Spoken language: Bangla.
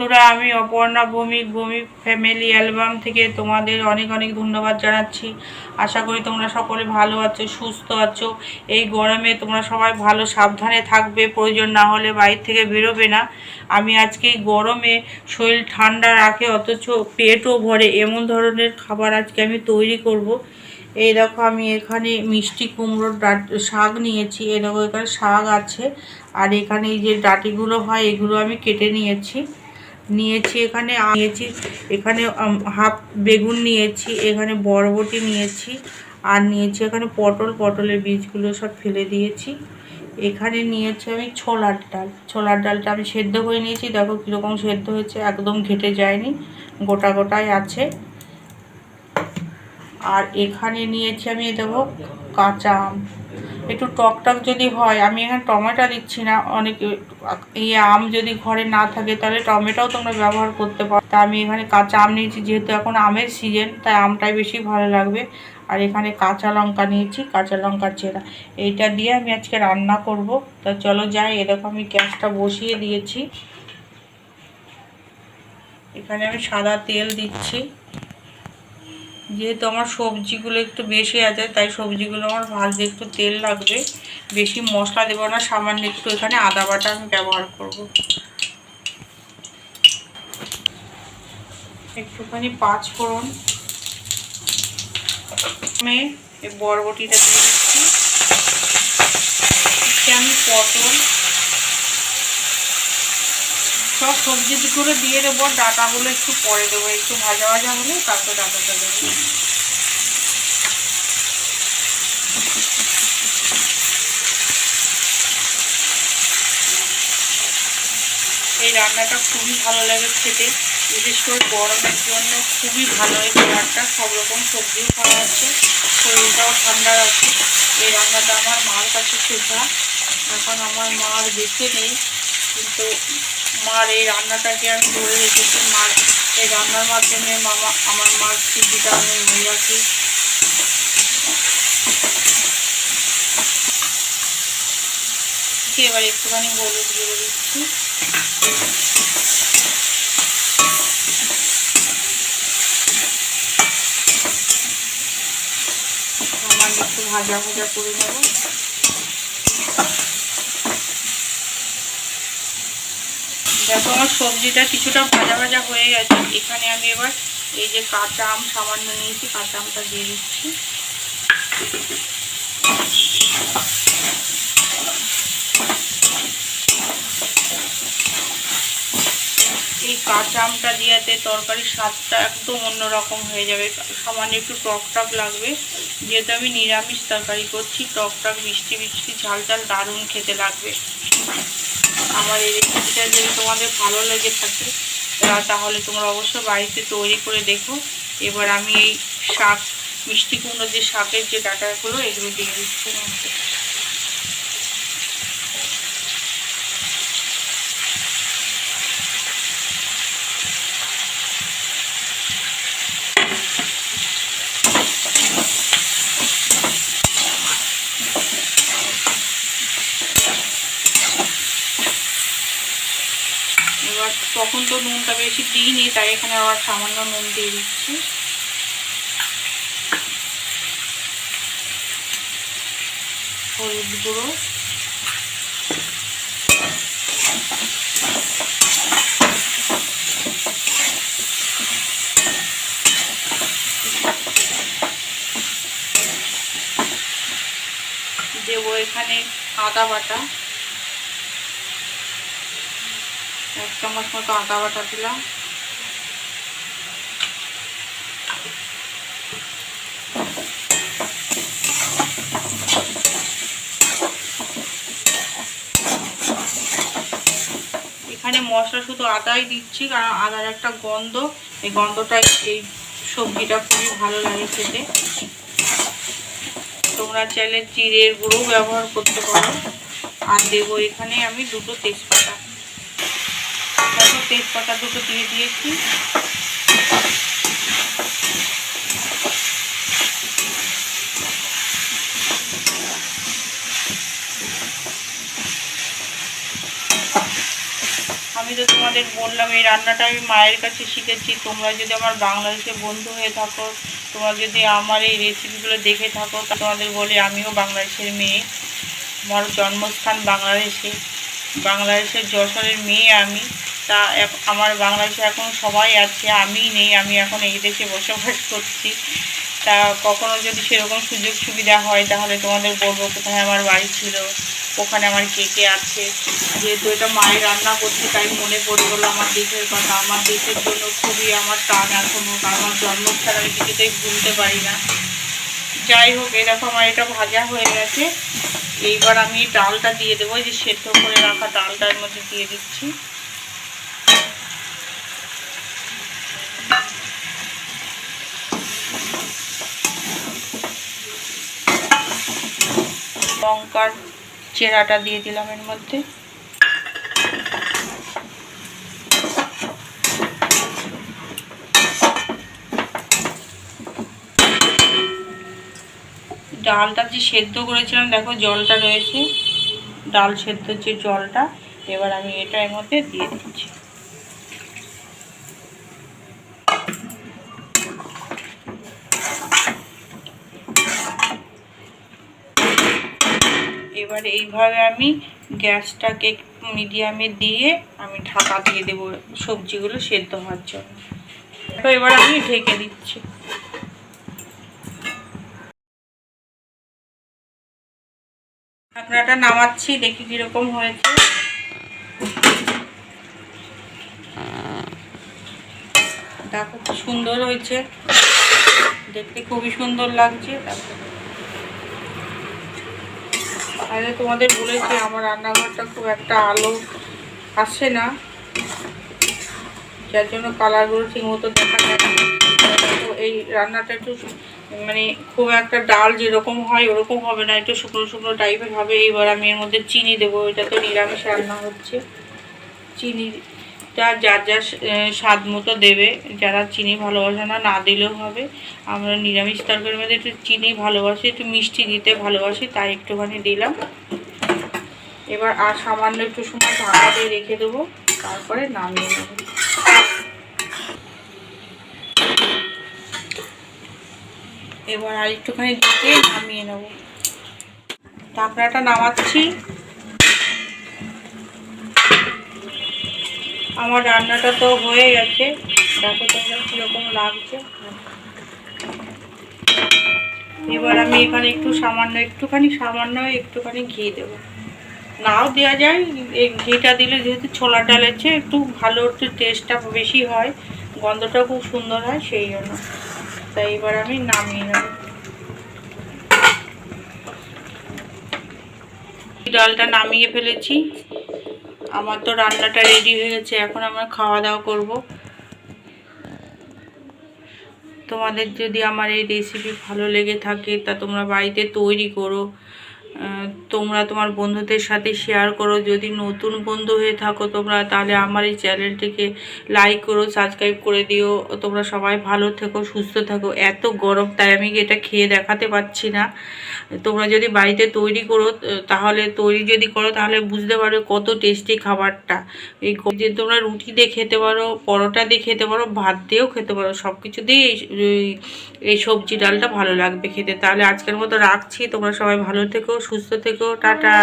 বন্ধুরা, আমি অপর্ণা ভৌমিক ফ্যামিলি অ্যালবাম থেকে তোমাদের অনেক অনেক ধন্যবাদ জানাচ্ছি। আশা করি তোমরা সকলে ভালো আছো, সুস্থ আছো। এই গরমে তোমরা সবাই ভালো সাবধানে থাকবে, প্রয়োজন না হলে বাইরে থেকে বেরোবে না। আমি আজকে এই গরমে শরীর ঠান্ডা রাখে অথচ পেটও ভরে এমন ধরনের খাবার আজকে আমি তৈরি করব। এই দেখো, আমি এখানে মিষ্টি কুমড়োর শাক নিয়েছি। এই দেখো, এখানে শাক আছে, আর এখানে এই যে ডাঁটিগুলো হয় এগুলো আমি কেটে নিয়েছি। এখানে এখানে হাফ বেগুন নিয়েছি, এখানে বরবটি নিয়েছি, আর নিয়েছি এখানে পটলের বীজগুলো সব ফেলে দিয়েছি। এখানে নিয়েছি আমি ছোলার ডালটা আমি সেদ্ধ করে নিয়েছি। দেখো কীরকম সেদ্ধ হয়েছে, একদম ঘেটে যায়নি, গোটা গোটাই আছে। আর এখানে নিয়েছি আমি দেবো কাঁচা আম, একটু টক যদি হয়। আমি এখানে টমেটো দিচ্ছি না, অনেকে আম যদি ঘরে না থাকে তাহলে টমেটোও তোমরা ব্যবহার করতে পারো। তা আমি এখানে কাঁচা আম নিয়েছি, যেহেতু এখন আমের সিজন তাই আমটাই বেশি ভালো লাগবে। আর এখানে কাঁচা লঙ্কা নিয়েছি, কাঁচা লঙ্কার চেরা। এইটা দিয়ে আমি আজকে রান্না করব। তা চলো যাই। এরকম আমি গ্যাসটা বসিয়ে দিয়েছি। এখানে আমি সাদা তেল দিচ্ছি। যেহেতু আমার সবজিগুলো একটু বেশি আছে তাই সবজিগুলো আমার ভাজতে একটু তেল লাগবে। বেশি মশলা দেবো না, সামান্য একটু এখানে আদা বাটা আমি ব্যবহার করব। একটুখানি পাঁচ ফোড়ন, আমি বরবটিটা দিয়ে দিচ্ছি। আমি পটল সব সবজিগুলো দিয়ে দেবো, ডাঁটাগুলো একটু পরে দেবো। একটু ভাজা ভাজা হলে তারপর ডাঁটাটা দেবো। এই রান্নাটা খুবই ভালো লাগে খেতে, বিশেষ করে গরমের জন্য খুবই ভালো এই খাবারটা। সব রকম সবজিও খাওয়া হচ্ছে, শরীরটাও ঠান্ডা রাখে। এই রান্নাটা আমার মার কাছে শেখা। এখন আমার মা আর বেঁচে নেই, কিন্তু মার এই রান্নাটাকে আমি ধরে রেখেছি। মার এই রান্নার মাধ্যমে আমার মার স্মৃতিটা আমি মনে রাখি। এবার একটুখানি হলুদ দিয়ে দিচ্ছি। সামান্য একটু ভাজা ভাজা করে নেব। দেখো, আমার সবজিটা কিছুটা ভাজা ভাজা হয়ে গেছে। এখানে আমি এবার এই যে কাঁচা আম সামান্য নিয়েছি, কাঁচা আমটা দিয়ে দিচ্ছি। এই কাঁচা আমটা দিয়াতে তরকারির স্বাদটা একদম অন্যরকম হয়ে যাবে। সামান্য একটু টক লাগবে, যেহেতু আমি নিরামিষ তরকারি করছি। টক মিষ্টি মিষ্টি ঝাল ঝাল দারুণ খেতে লাগবে। আমার এই রেসিপিটা যদি তোমাদের ভালো লেগে থাকে তাহলে তোমরা অবশ্যই বাড়িতে তৈরি করে দেখো। এবার আমি এই শাক, মিষ্টি কুমড়ো যে শাকের যে ডাঁটাগুলো এগুলো দিয়ে দিচ্ছি। এবার তখন তো নুনটা বেশি দিইনি, তাই এখানে আবার সামান্য নুন দিয়ে দিচ্ছি। হলুদ গুঁড়ো, দেবো এখানে আদা বাটা, 1 চামচ মতো আদা বাটা দিলাম। এখানে মশলা শুধু আদাই দিচ্ছি, কারণ আদার একটা গন্ধ, এই গন্ধটা এই সবজিটা খুবই ভালো লাগে খেতে। তোমরা চাইলে জিরের গুঁড়ো ব্যবহার করতে পারো। আর দেবো এখানে আমি 2টো তেজপাতা। তেজপাতা 2টো দিয়ে দিয়েছি। আমি তো তোমাদের তোমাদের বললাম এই রান্নাটা আমি মায়ের কাছে শিখেছি। তোমরা যদি আমার বাংলাদেশের বন্ধু হয়ে থাকো, তোমরা যদি আমার এই রেসিপিগুলো দেখে থাকো, তা তোমাদের বলি আমিও বাংলাদেশের মেয়ে, আমার জন্মস্থান বাংলাদেশের যশোরের মেয়ে আমি। তা আমার বাংলাদেশে এখন সবাই আছে, আমিই নেই, আমি এখন এই দেশে বসবাস করছি। তা কখনো যদি সেরকম সুযোগ সুবিধা হয় তাহলে তোমাদের বলবো কোথায় আমার বাড়ি ছিল, ওখানে আমার কে কে আছে। যেহেতু এটা মায়ের রান্না করছি তাই মনে পড়ে গেলো আমার দেশের কথা। আমার দেশের জন্য খুবই আমার টান এখনও, কারণ আমার জন্মস্থান আমি কিছুতেই ভুলতে পারি না। যাই হোক, এরকম আমার এটা ভাজা হয়ে গেছে। এইবার আমি ডালটা দিয়ে দেবো, যে সেদ্ধ করে রাখা ডালটার মধ্যে দিয়ে দিচ্ছি। লঙ্কার চেরাটা দিয়ে দিলাম এর মধ্যে। ডালটা যে সেদ্ধ করেছিলাম দেখো জলটা রয়েছে, ডাল সেদ্ধর যে জলটা, এবার আমি এটা এর মধ্যে দিয়ে দিচ্ছি। এবার এইভাবে আমি গ্যাসটাকে মিডিয়ামে দিয়ে আমি ঢাকা দিয়ে দেবো সবজিগুলো সেদ্ধ হওয়ার জন্য। তো এবার আমি ঢেকে দিচ্ছি। ঢাকনাটা নামাচ্ছি, দেখি কিরকম হয়েছে। দেখো কি সুন্দর হয়েছে, দেখতে খুবই সুন্দর লাগছে। আরে তোমাদের বলেছি আমার রান্নাঘরটা খুব একটা আলো আসে না, যার জন্য কালারগুলো ঠিক মতো দেখা যায় না। তো এই রান্নাটা একটু মানে খুব একটা ডাল যেরকম হয় ওরকম হবে না, একটু শুকনো শুকনো টাইপের হবে। এবার আমি এর মধ্যে চিনি দেবো, এটা তো নিরামিষ রান্না হচ্ছে। চিনিটা যার যার স্বাদ মতো দেবে, যারা চিনি ভালোবাসে না না দিলেও হবে। আমরা নিরামিষ তরকারির মধ্যে একটু চিনি ভালোবাসি, একটু মিষ্টি দিতে ভালোবাসি, তাই একটুখানি দিলাম। এবার আর সামান্য একটু সময় ঢাকা দিয়ে রেখে দেবো, তারপরে নামিয়ে নেব। এবার আর একটুখানি ঢেকে নামিয়ে নেব। ঢাকনাটা নামাচ্ছি। আমার রান্নাটা তো হয়ে গেছে, দেখো তোমরা কীরকম লাগছে। এবার আমি এখানে একটু সামান্য একটুখানি ঘি দেবো, নাও দেওয়া যায়। এই ঘিটা দিলে যেহেতু ছোলা ডালের চেয়ে একটু ভালো, একটু টেস্টটা বেশি হয়, গন্ধটা খুব সুন্দর হয়, সেই জন্য। তাই এবার আমি নামিয়ে নেব। ডালটা নামিয়ে ফেলেছি, আমার তো রান্নাটা রেডি হয়ে গেছে। এখন আমরা খাওয়া দাওয়া করব। তোমাদের যদি আমার এই রেসিপি ভালো লেগে থাকে তা তোমরা বাড়িতে তৈরি করো, তোমরা তোমার বন্ধুদের সাথে শেয়ার করো। যদি নতুন বন্ধু হয়ে থাকো তোমরা, তাহলে আমার এই চ্যানেলটিকে লাইক করো, সাবস্ক্রাইব করে দিও। তোমরা সবাই ভালো থেকো, সুস্থ থাকো। এত গরম তাই আমি এটা খেয়ে দেখাতে পারছি না। তোমরা যদি বাড়িতে তৈরি করো, তাহলে বুঝতে পারো কত টেস্টি খাবারটা। এই যে তোমরা রুটি দিয়ে খেতে পারো, পরোটা দিয়ে খেতে পারো, ভাত দিয়েও খেতে পারো, সব কিছু দিয়ে এই সবজি ডালটা ভালো লাগবে খেতে। তাহলে আজকের মতো রাখছি, তোমরা সবাই ভালো থেকো, সুস্থ থেকো, টাটা।